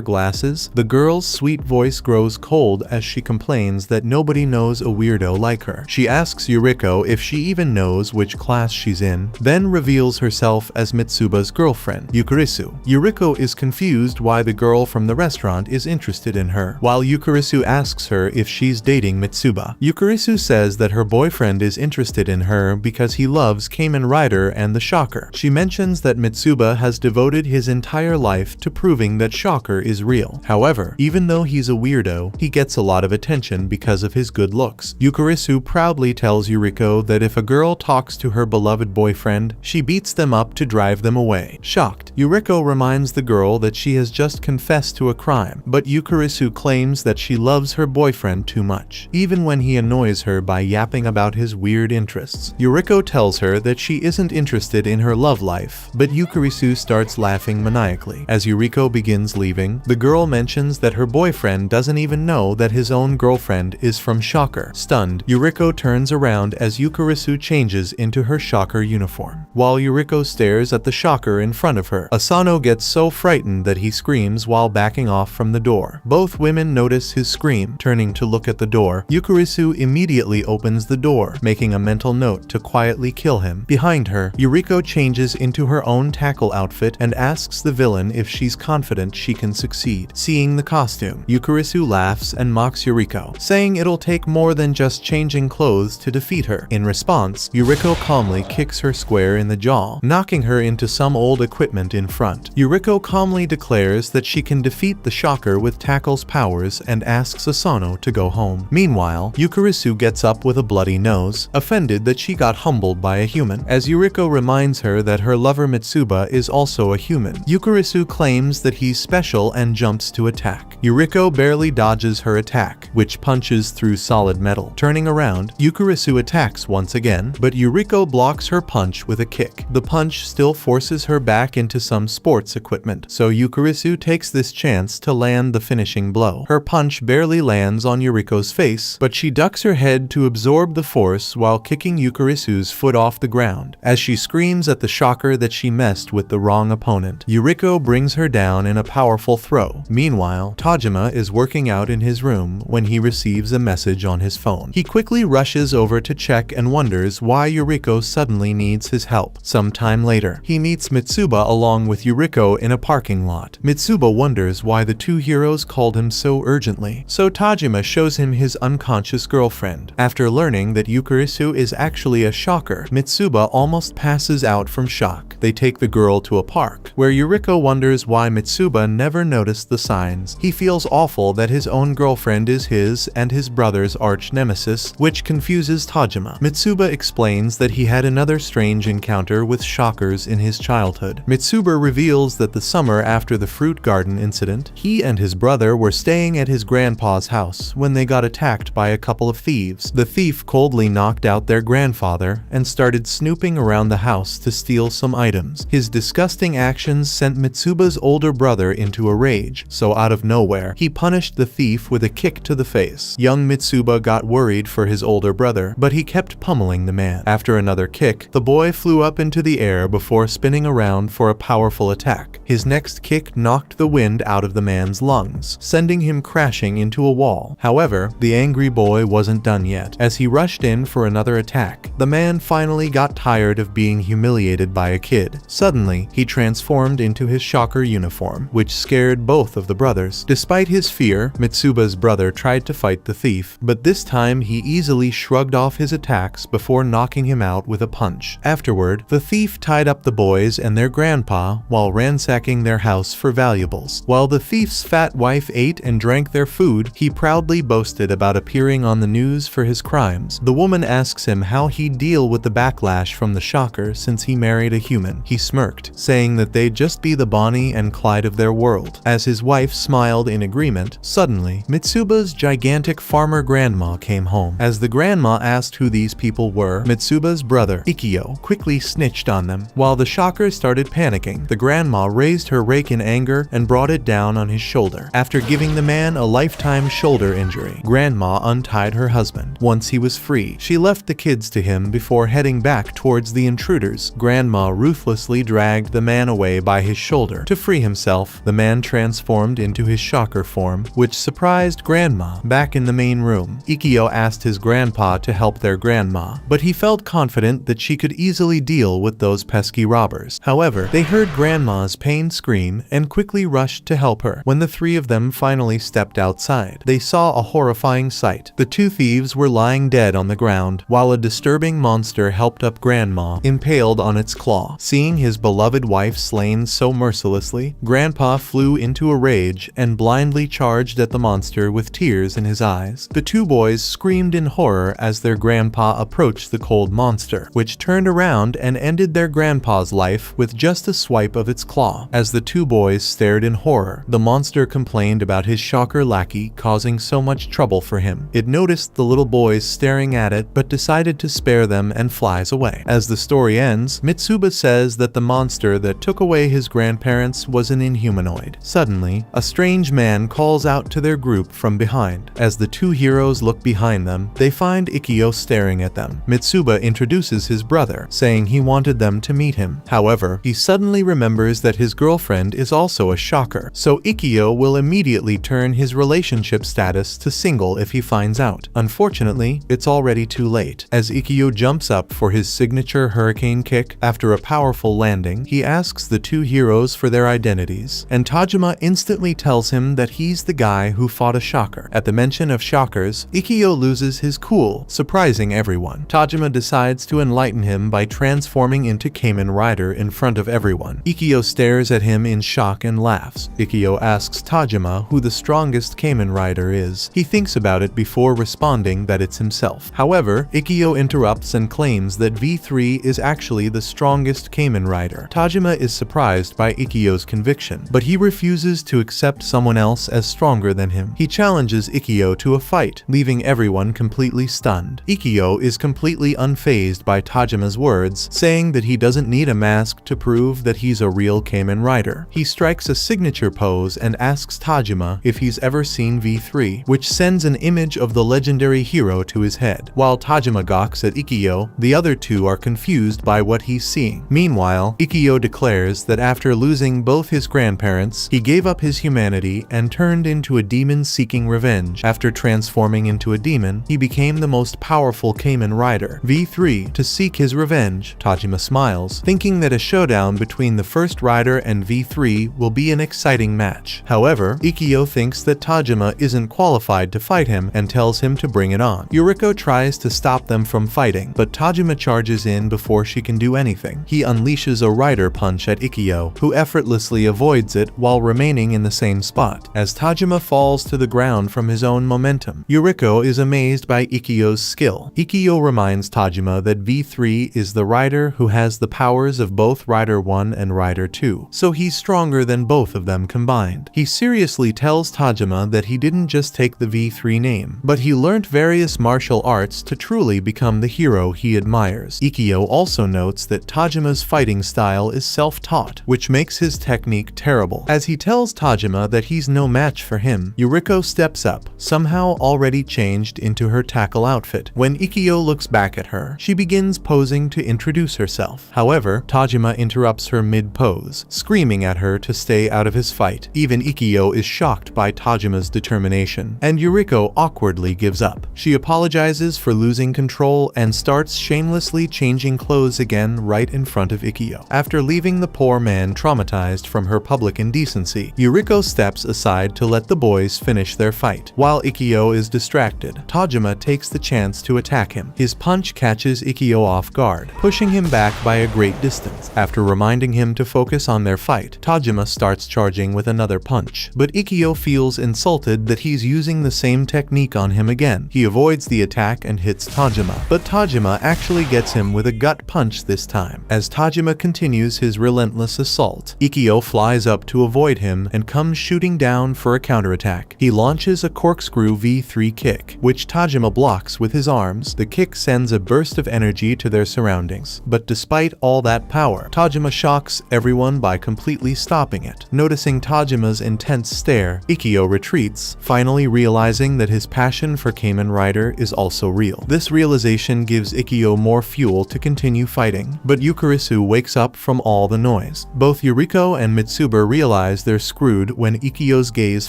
glasses, the girl's sweet voice grows cold as she complains that nobody knows a weirdo like her. She asks Yuriko if she even knows which class she's in, then reveals herself as Mitsuba's girlfriend, Yukarisu. Yuriko is confused why the girl from the restaurant is interested in her, while Yukarisu asks her if she's dating Mitsuba. Yukarisu says that her boyfriend is interested in her because he loves Kamen Rider and the Shocker. She mentions that Mitsuba has devoted his entire life to proving that Shocker is real. However, even though he's a weirdo, he gets a lot of attention because of his good looks. Yukarisu proudly tells Yuriko that if a girl talks to her beloved boyfriend, she beats them up to drive them away. Shocked, Yuriko reminds the girl that she has just confessed to a crime, but Yukarisu claims that she loves her boyfriend too much, even when he annoys her by yapping about his weird interests. Yuriko tells her that she isn't interested in her love life, but Yukarisu starts laughing maniacally. As Yuriko begins leaving, the girl mentions that her boyfriend doesn't even know that his own girlfriend is from Shocker. Stunned, Yuriko turns around as Yukarisu changes into her Shocker uniform. While Yuriko stares at the Shocker in front of her, Asano gets so frightened that he screams while backing off from the door. Both women notice his scream. Turning to look at the door, Yukarisu immediately opens the door, making a mental note to quietly kill him. Behind her, Yuriko changes into her own tackle outfit and asks the villain if she's confident she can succeed. Seeing the costume, Yukarisu laughs and mocks Yuriko, saying it'll take more than just changing clothes to defeat her. In response, Yuriko calmly kicks her square in the jaw, knocking her into some old equipment in front. Yuriko calmly declares that she can defeat the Shocker with Tackle's powers and asks Asano to go home. Meanwhile, Yukarisu gets up with a bloody nose, offended that she got humbled by a human. As Yuriko reminds her that her lover Mitsuba is also a human, Yukarisu claims that he's special and jumps to attack. Yuriko barely dodges her attack, which punches through solid metal. Turning around, Yukarisu attacks once again, but Yuriko blocks her punch with a kick. The punch still forces her back into some sports equipment, so Yukarisu takes this chance to land the finishing blow. Her punch barely lands on Yuriko's face, but she ducks her head to absorb the force while kicking Yukarisu's foot off the ground. As she screams at the Shocker that she messed with the wrong opponent, Yuriko brings her down in a powerful throw. Meanwhile, Tajima is working out in his room when he receives a message on his phone. He quickly rushes over to check and wonders why Yuriko suddenly needs his help. Some time later, he meets Mitsuba along with Yuriko in a parking lot. Mitsuba wonders why the two heroes called him so urgently, so Tajima shows him his unconscious girlfriend. After learning that Yukarisu is actually a Shocker, Mitsuba almost passes out from shock. They take the girl to a park, where Yuriko wonders why Mitsuba never noticed the signs. He feels awful that his own girlfriend is his and his brother's arch nemesis, which confuses Tajima. Mitsuba explains that he had another strange encounter with Shockers in his childhood. Mitsuba reveals that the summer after the fruit garden incident, he and his brother were staying at his grandpa's house when they got attacked by a couple of thieves. The thief coldly knocked out their grandfather and started snooping around the house to steal some items. His disgusting actions sent Mitsuba's older brother into a rage, so out of nowhere, he punished the thief with a kick to the face. Young Mitsuba got worried for his older brother, but he kept pummeling the man. After another kick, the boy flew up into the air before spinning around for a powerful attack. His next kick knocked the wind out of the man's lungs, sending him crashing into a wall. However, the angry boy wasn't done yet. As he rushed in for another attack, the man finally got tired of being humiliated by a kid. Suddenly, he transformed into his Shocker uniform, which scared both of the brothers. Despite his fear, Mitsuba's brother tried to fight the thief, but this time he easily shrugged off his attacks before knocking him out with a punch. Afterward, the thief tied up the boys and their grandpa while ransacking their house for valuables. While the thief's fat wife ate and drank their food, he proudly boasted about appearing on the news for his crimes. The woman asks him how he'd deal with the backlash from the Shocker since he married a human. He smirked, saying that they'd just be the Bonnie and Clyde of their world. As his wife smiled in agreement, suddenly, Mitsuba's gigantic farmer grandma came home. As the grandma Tajima asked who these people were. Mitsuba's brother, Ikkyo, quickly snitched on them. While the shocker started panicking, the grandma raised her rake in anger and brought it down on his shoulder. After giving the man a lifetime shoulder injury, Grandma untied her husband. Once he was free, she left the kids to him before heading back towards the intruders. Grandma ruthlessly dragged the man away by his shoulder. To free himself, the man transformed into his shocker form, which surprised Grandma. Back in the main room, Ikkyo asked his grandpa to help their grandma, but he felt confident that she could easily deal with those pesky robbers. However, they heard Grandma's pained scream and quickly rushed to help her. When the three of them finally stepped outside, they saw a horrifying sight. The two thieves were lying dead on the ground, while a disturbing monster helped up Grandma, impaled on its claw. Seeing his beloved wife slain so mercilessly, Grandpa flew into a rage and blindly charged at the monster with tears in his eyes. The two boys screamed in horror as their grandpa approached the cold monster, which turned around and ended their grandpa's life with just a swipe of its claw. As the two boys stared in horror, the monster complained about his shocker lackey causing so much trouble for him. It noticed the little boys staring at it but decided to spare them and flies away. As the story ends, Mitsuba says that the monster that took away his grandparents was an inhumanoid. Suddenly, a strange man calls out to their group from behind. As the two heroes look behind them, they find Ikkyo staring at them. Mitsuba introduces his brother, saying he wanted them to meet him. However, he suddenly remembers that his girlfriend is also a shocker, so Ikkyo will immediately turn his relationship status to single if he finds out. Unfortunately, it's already too late. As Ikkyo jumps up for his signature hurricane kick after a powerful landing, he asks the two heroes for their identities, and Tajima instantly tells him that he's the guy who fought a shocker. At the mention of shockers, Ikkyo loses his cool, surprising everyone. Tajima decides to enlighten him by transforming into Kamen Rider in front of everyone. Ikkyo stares at him in shock and laughs. Ikkyo asks Tajima who the strongest Kamen Rider is. He thinks about it before responding that it's himself. However, Ikkyo interrupts and claims that V3 is actually the strongest Kamen Rider. Tajima is surprised by Ikkyo's conviction, but he refuses to accept someone else as stronger than him. He challenges Ikkyo to a fight, leaving everyone completely stunned. Ikkyo is completely unfazed by Tajima's words, saying that he doesn't need a mask to prove that he's a real Kamen Rider. He strikes a signature pose and asks Tajima if he's ever seen V3, which sends an image of the legendary hero to his head. While Tajima gawks at Ikkyo, the other two are confused by what he's seeing. Meanwhile, Ikkyo declares that after losing both his grandparents, he gave up his humanity and turned into a demon seeking revenge. After transforming into a demon, he became the most powerful Kamen Rider, V3, to seek his revenge. Tajima smiles, thinking that a showdown between the first rider and V3 will be an exciting match. However, Ikkyo thinks that Tajima isn't qualified to fight him and tells him to bring it on. Yuriko tries to stop them from fighting, but Tajima charges in before she can do anything. He unleashes a rider punch at Ikkyo, who effortlessly avoids it while remaining in the same spot. As Tajima falls to the ground from his own momentum, Yuriko is amazed by Ikkyo's skill. Ikkyo reminds Tajima that V3 is the rider who has the powers of both Rider 1 and Rider 2, so he's stronger than both of them combined. He seriously tells Tajima that he didn't just take the V3 name, but he learnt various martial arts to truly become the hero he admires. Ikkyo also notes that Tajima's fighting style is self-taught, which makes his technique terrible. As he tells Tajima that he's no match for him, Yuriko steps up, somehow already changed into her tackle outfit. When Ikkyo looks back at her, she begins posing to introduce herself. However, Tajima interrupts her mid-pose, screaming at her to stay out of his fight. Even Ikkyo is shocked by Tajima's determination, and Yuriko awkwardly gives up. She apologizes for losing control and starts shamelessly changing clothes again right in front of Ikkyo. After leaving the poor man traumatized from her public indecency, Yuriko steps aside to let the boys finish their fight. While Ikkyo is distracted, Tajima takes the chance to attack him. His punch catches Ikkyo off guard, pushing him back by a great distance. After reminding him to focus on their fight, Tajima starts charging with another punch, but Ikkyo feels insulted that he's using the same technique on him again. He avoids the attack and hits Tajima, but Tajima actually gets him with a gut punch this time. As Tajima continues his relentless assault, Ikkyo flies up to avoid him and comes shooting down for a counterattack. He launches a corkscrew V3 kick, which Tajima blocks attacks with his arms. The kick sends a burst of energy to their surroundings. But despite all that power, Tajima shocks everyone by completely stopping it. Noticing Tajima's intense stare, Ikkyo retreats, finally realizing that his passion for Kamen Rider is also real. This realization gives Ikkyo more fuel to continue fighting. But Yukarisu wakes up from all the noise. Both Yuriko and Mitsuba realize they're screwed when Ikkyo's gaze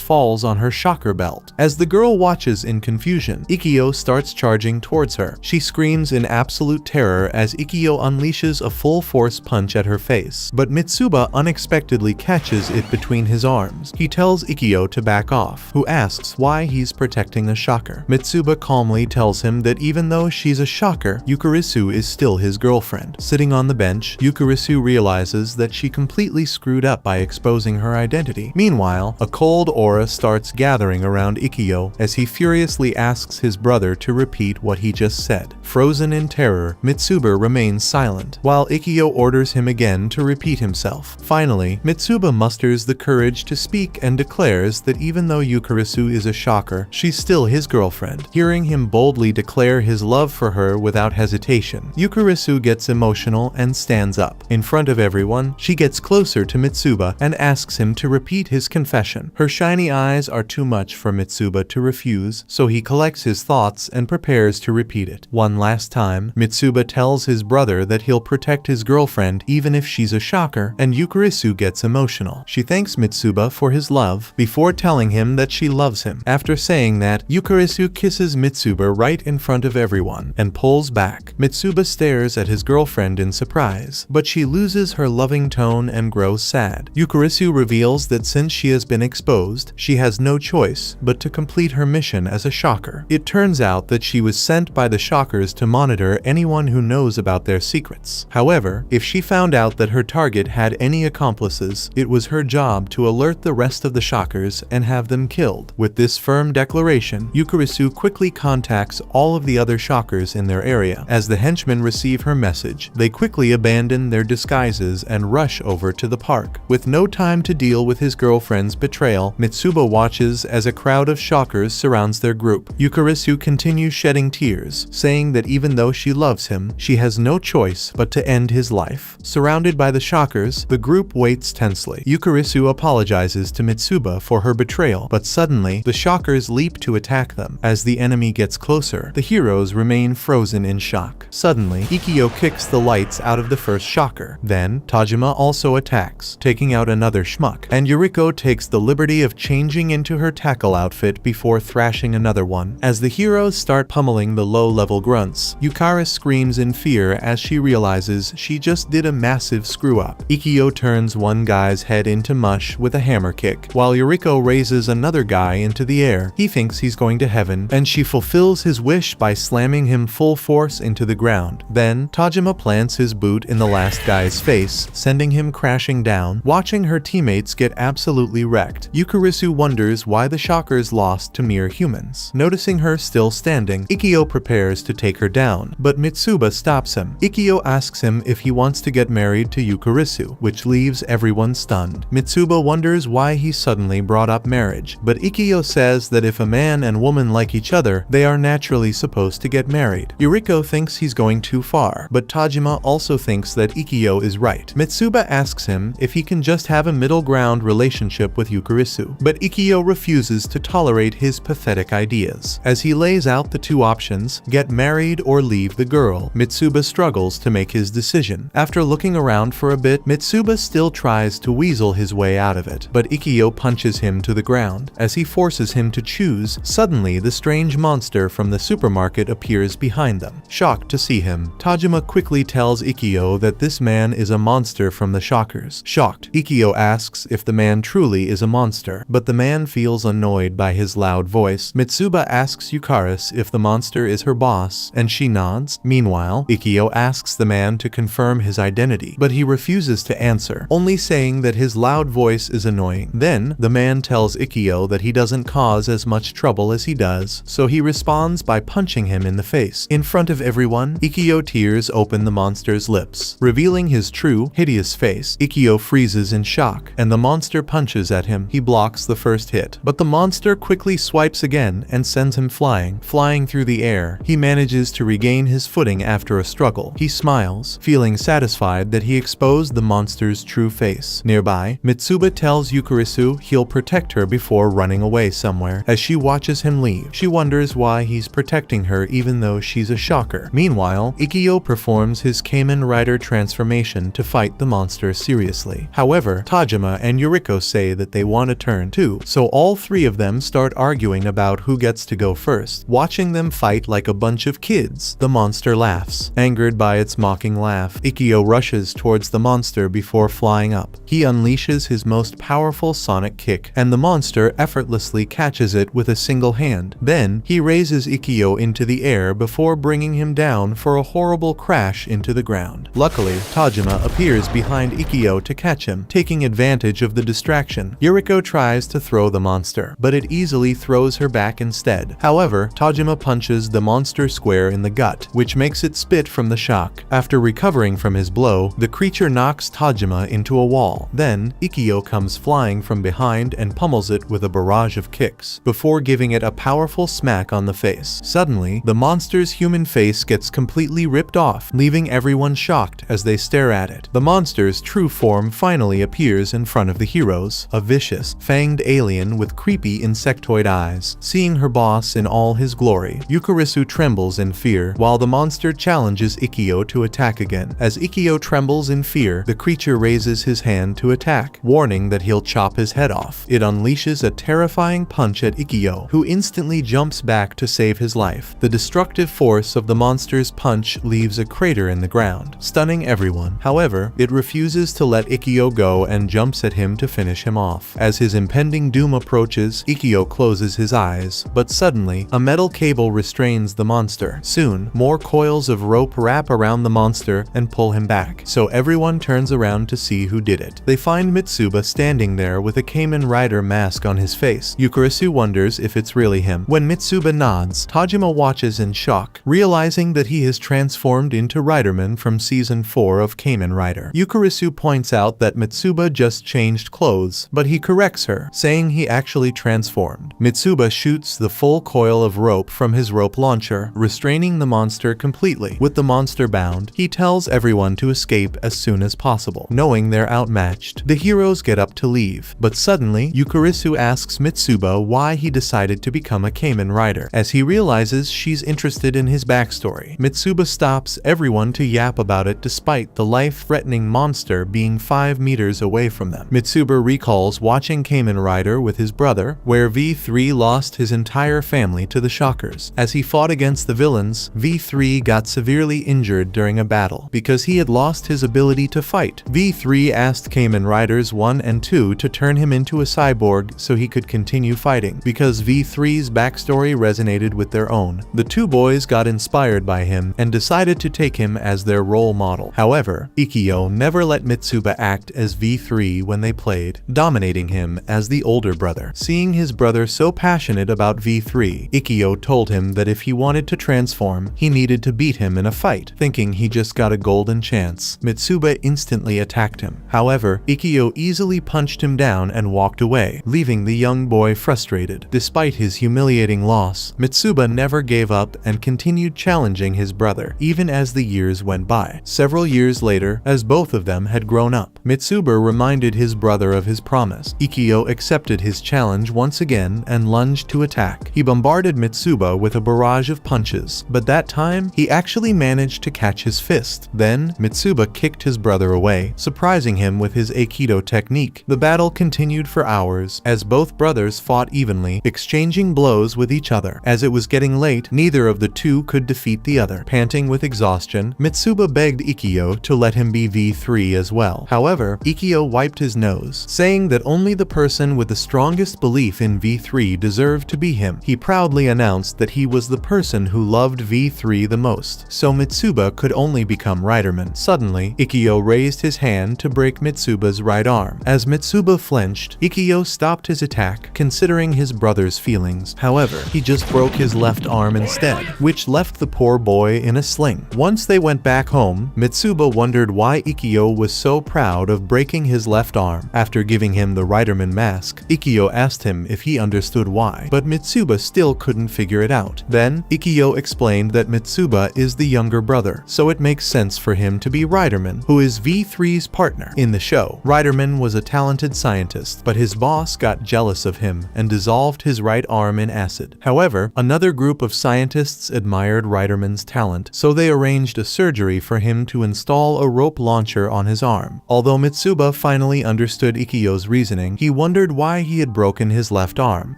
falls on her shocker belt. As the girl watches in confusion, Ikkyo starts charging towards her. She screams in absolute terror as Ikkyo unleashes a full-force punch at her face. But Mitsuba unexpectedly catches it between his arms. He tells Ikkyo to back off, who asks why he's protecting a shocker. Mitsuba calmly tells him that even though she's a shocker, Yukarisu is still his girlfriend. Sitting on the bench, Yukarisu realizes that she completely screwed up by exposing her identity. Meanwhile, a cold aura starts gathering around Ikkyo as he furiously asks his brother to repeat what he just said. Frozen in terror, Mitsuba remains silent, while Ikkyo orders him again to repeat himself. Finally, Mitsuba musters the courage to speak and declares that even though Yukarisu is a shocker, she's still his girlfriend. Hearing him boldly declare his love for her without hesitation, Yukarisu gets emotional and stands up. In front of everyone, she gets closer to Mitsuba and asks him to repeat his confession. Her shiny eyes are too much for Mitsuba to refuse, so he collects his thoughts and prepares to repeat it. One last time, Mitsuba tells his brother that he'll protect his girlfriend even if she's a shocker, and Yukarisu gets emotional. She thanks Mitsuba for his love before telling him that she loves him. After saying that, Yukarisu kisses Mitsuba right in front of everyone and pulls back. Mitsuba stares at his girlfriend in surprise, but she loses her loving tone and grows sad. Yukarisu reveals that since she has been exposed, she has no choice but to complete her mission as a shocker. It turns out that she was sent by the shockers to monitor anyone who knows about their secrets. However, if she found out that her target had any accomplices, it was her job to alert the rest of the shockers and have them killed. With this firm declaration, Yukarisu quickly contacts all of the other shockers in their area. As the henchmen receive her message, they quickly abandon their disguises and rush over to the park. With no time to deal with his girlfriend's betrayal, Mitsuba watches as a crowd of shockers surrounds their group. Yukarisu continues shedding tears, saying that even though she loves him, she has no choice but to end his life. Surrounded by the shockers, the group waits tensely. Yukarisu apologizes to Mitsuba for her betrayal, but suddenly, the shockers leap to attack them. As the enemy gets closer, the heroes remain frozen in shock. Suddenly, Ikkyo kicks the lights out of the first shocker. Then, Tajima also attacks, taking out another schmuck, and Yuriko takes the liberty of changing into her tackle outfit before thrashing another one. As the heroes start pummeling the low-level grunts, Yukara screams in fear as she realizes she just did a massive screw-up. Ikkyo turns one guy's head into mush with a hammer kick, while Yuriko raises another guy into the air. He thinks he's going to heaven, and she fulfills his wish by slamming him full force into the ground. Then, Tajima plants his boot in the last guy's face, sending him crashing down. Watching her teammates get absolutely wrecked, Yukarisu wonders why the shockers lost to mere humans. Noticing her still standing, Ikkyo prepares to take her down, but Mitsuba stops him. Ikkyo asks him if he wants to get married to Yukarisu, which leaves everyone stunned. Mitsuba wonders why he suddenly brought up marriage, but Ikkyo says that if a man and woman like each other, they are naturally supposed to get married. Yuriko thinks he's going too far, but Tajima also thinks that Ikkyo is right. Mitsuba asks him if he can just have a middle ground relationship with Yukarisu, but Ikkyo refuses to tolerate his pathetic ideas. As he lays out the two options, get married or leave the girl, Mitsuba struggles to make his decision. After looking around for a bit, Mitsuba still tries to weasel his way out of it, but Ikkyo punches him to the ground. As he forces him to choose, suddenly the strange monster from the supermarket appears behind them. Shocked to see him, Tajima quickly tells Ikkyo that this man is a monster from the shockers. Shocked, Ikkyo asks if the man truly is a monster, but the man feels annoyed by his loud voice. Mitsuba asks Yukaris if the monster is her boss, and she nods. Meanwhile, Ikkyo asks the man to confirm his identity, but he refuses to answer, only saying that his loud voice is annoying. Then, the man tells Ikkyo that he doesn't cause as much trouble as he does, so he responds by punching him in the face. In front of everyone, Ikkyo tears open the monster's lips, revealing his true, hideous face. Ikkyo freezes in shock, and the monster punches at him. He blocks the first hit, but the monster quickly swipes again and sends him flying Flying through the air, he manages to regain his footing after a struggle. He smiles, feeling satisfied that he exposed the monster's true face. Nearby, Mitsuba tells Yukarisu he'll protect her before running away somewhere. As she watches him leave, she wonders why he's protecting her even though she's a shocker. Meanwhile, Ikkyo performs his Kamen Rider transformation to fight the monster seriously. However, Tajima and Yuriko say that they want a turn too, so all three of them start arguing about who gets to go first. Watching them fight like a bunch of kids, the monster laughs. Angered by its mocking laugh, Ikkyo rushes towards the monster before flying up. He unleashes his most powerful sonic kick, and the monster effortlessly catches it with a single hand. Then, he raises Ikkyo into the air before bringing him down for a horrible crash into the ground. Luckily, Tajima appears behind Ikkyo to catch him, taking advantage of the distraction. Yuriko tries to throw the monster, but it easily throws her back instead. However, Tajima punches the monster square in the gut, which makes it spit from the shock. After recovering from his blow, the creature knocks Tajima into a wall. Then, Ikkyo comes flying from behind and pummels it with a barrage of kicks, before giving it a powerful smack on the face. Suddenly, the monster's human face gets completely ripped off, leaving everyone shocked as they stare at it. The monster's true form finally appears in front of the heroes, a vicious, fanged alien with creepy insectoid eyes. Seeing her boss in all his glory, Yukarisu trembles in fear, while the monster challenges Ikkyo to attack again. As Ikkyo trembles in fear, the creature raises his hand to attack, warning that he'll chop his head off. It unleashes a terrifying punch at Ikkyo, who instantly jumps back to save his life. The destructive force of the monster's punch leaves a crater in the ground, stunning everyone. However, it refuses to let Ikkyo go and jumps at him to finish him off. As his impending doom approaches, Ikkyo closes his eyes, but suddenly, a metal cable restrains the monster. Soon, more coils of rope wrap around the monster and pull him back, so everyone turns around to see who did it. They find Mitsuba standing there with a Kamen Rider mask on his face. Yukarisu wonders if it's really him. When Mitsuba nods, Tajima watches in shock, realizing that he has transformed into Riderman from Season 4 of Kamen Rider. Yukarisu points out that Mitsuba just changed clothes, but he corrects her, saying he actually transformed. Mitsuba shoots the full coil of rope from his rope launcher, restraining the monster completely. With the monster bound, he tells everyone to escape as soon as possible. Knowing they're outmatched, the heroes get up to leave, but suddenly, Yukarisu asks Mitsuba why he decided to become a Kamen Rider. As he realizes she's interested in his backstory, Mitsuba stops everyone to yap about it despite the life-threatening monster being 5 meters away from them. Mitsuba recalls watching Kamen Rider with his brother, where V3 lost his entire family to the Shockers. As he fought against the villains, V3 got severely injured during a battle. Because he had lost his ability to fight, V3 asked Kamen Riders 1 and 2 to turn him into a cyborg so he could continue fighting. Because V3's backstory resonated with their own, the two boys got inspired by him and decided to take him as their role model. However, Ikkyo never let Mitsuba act as V3 when they played, dominating him as the older brother. Seeing his brother so passionate about V3, Ikkyo told him that if he wanted to transform, he needed to beat him in a fight. Thinking he just got a golden chance, Mitsuba instantly attacked him. However, Ikkyo easily punched him down and walked away, leaving the young boy frustrated. Despite his humiliating loss, Mitsuba never gave up and continued challenging his brother, even as the years went by. Several years later, as both of them had grown up, Mitsuba reminded his brother of his promise. Ikkyo accepted his challenge once again and lunged to attack. He bombarded Mitsuba with a barrage of punches, but that time, he actually managed to catch his fist. Then, Mitsuba kicked his brother away, surprising him with his Aikido technique. The battle continued for hours, as both brothers fought evenly, exchanging blows with each other. As it was getting late, neither of the two could defeat the other. Panting with exhaustion, Mitsuba begged Ikkyo to let him be V3 as well. However, Ikkyo wiped his nose, saying that only the person with the strongest belief in V3 deserved to be him. He proudly announced that he was the person who loved V3 the most, so Mitsuba could only become Riderman. Suddenly, Ikkyo raised his hand to break Mitsuba's right arm. As Mitsuba flinched, Ikkyo stopped his attack, considering his brother's feelings. However, he just broke his left arm instead, which left the poor boy in a sling. Once they went back home, Mitsuba wondered why Ikkyo was so proud of breaking his left arm. After giving him the Riderman mask, Ikkyo asked him if he understood why, but Mitsuba still couldn't figure figure it out. Then, Ikkyo explained that Mitsuba is the younger brother, so it makes sense for him to be Riderman, who is V3's partner. In the show, Riderman was a talented scientist, but his boss got jealous of him and dissolved his right arm in acid. However, another group of scientists admired Riderman's talent, so they arranged a surgery for him to install a rope launcher on his arm. Although Mitsuba finally understood Ikkyo's reasoning, he wondered why he had broken his left arm.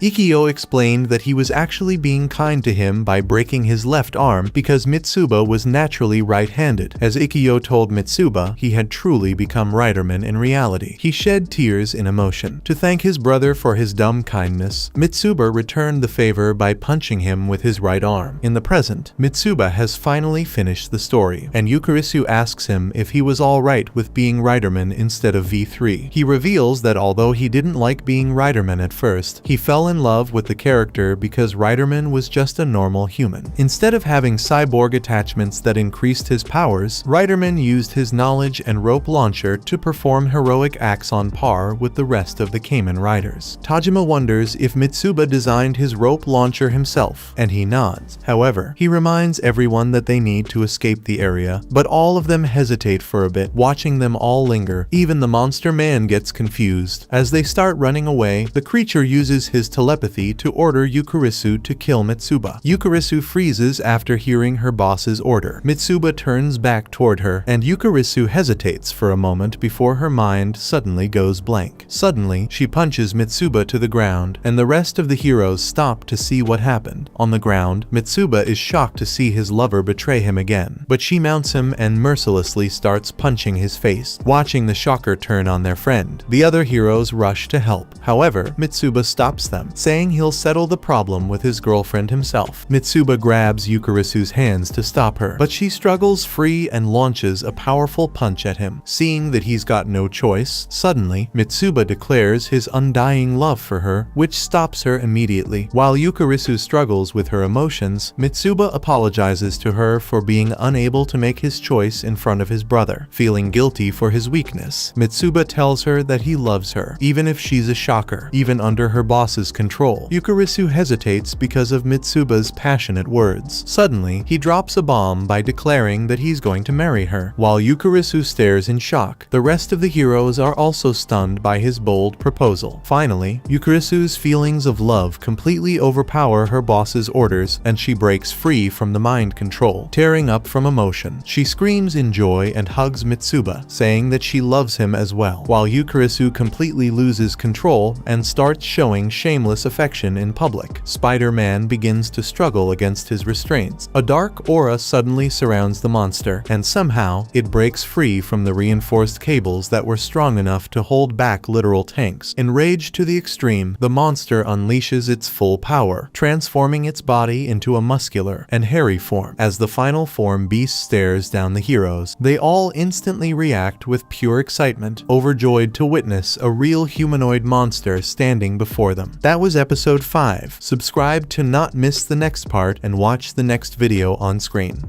Ikkyo explained that he was actually being kind to him by breaking his left arm because Mitsuba was naturally right-handed. As Ikkyo told Mitsuba, he had truly become Riderman in reality. He shed tears in emotion. To thank his brother for his dumb kindness, Mitsuba returned the favor by punching him with his right arm. In the present, Mitsuba has finally finished the story, and Yukarisu asks him if he was alright with being Riderman instead of V3. He reveals that although he didn't like being Riderman at first, he fell in love with the character because Riderman was just a normal human. Instead of having cyborg attachments that increased his powers, Riderman used his knowledge and rope launcher to perform heroic acts on par with the rest of the Kamen Riders. Tajima wonders if Mitsuba designed his rope launcher himself, and he nods. However, he reminds everyone that they need to escape the area, but all of them hesitate for a bit, watching them all linger. Even the monster man gets confused. As they start running away, the creature uses his telepathy to order Yukarisu to kill Mitsuba. Yukarisu freezes after hearing her boss's order. Mitsuba turns back toward her, and Yukarisu hesitates for a moment before her mind suddenly goes blank. Suddenly, she punches Mitsuba to the ground, and the rest of the heroes stop to see what happened. On the ground, Mitsuba is shocked to see his lover betray him again, but she mounts him and mercilessly starts punching his face. Watching the shocker turn on their friend, the other heroes rush to help. However, Mitsuba stops them, saying he'll settle the problem with his girlfriend himself. Mitsuba grabs Yukarisu's hands to stop her, but she struggles free and launches a powerful punch at him. Seeing that he's got no choice, suddenly, Mitsuba declares his undying love for her, which stops her immediately. While Yukarisu struggles with her emotions, Mitsuba apologizes to her for being unable to make his choice in front of his brother. Feeling guilty for his weakness, Mitsuba tells her that he loves her, even if she's a shocker, even under her boss's control. Yukarisu hesitates because of Mitsuba's passionate words. Suddenly, he drops a bomb by declaring that he's going to marry her. While Yukarisu stares in shock, the rest of the heroes are also stunned by his bold proposal. Finally, Yukarisu's feelings of love completely overpower her boss's orders, and she breaks free from the mind control. Tearing up from emotion, she screams in joy and hugs Mitsuba, saying that she loves him as well, while Yukarisu completely loses control and starts showing shameless affection in public. Spider-Man begins to struggle against his restraints. A dark aura suddenly surrounds the monster, and somehow, it breaks free from the reinforced cables that were strong enough to hold back literal tanks. Enraged to the extreme, the monster unleashes its full power, transforming its body into a muscular and hairy form. As the final form beast stares down the heroes, they all instantly react with pure excitement, overjoyed to witness a real humanoid monster standing before them. That was episode 5. Subscribe to not miss the next part and watch the next video on screen.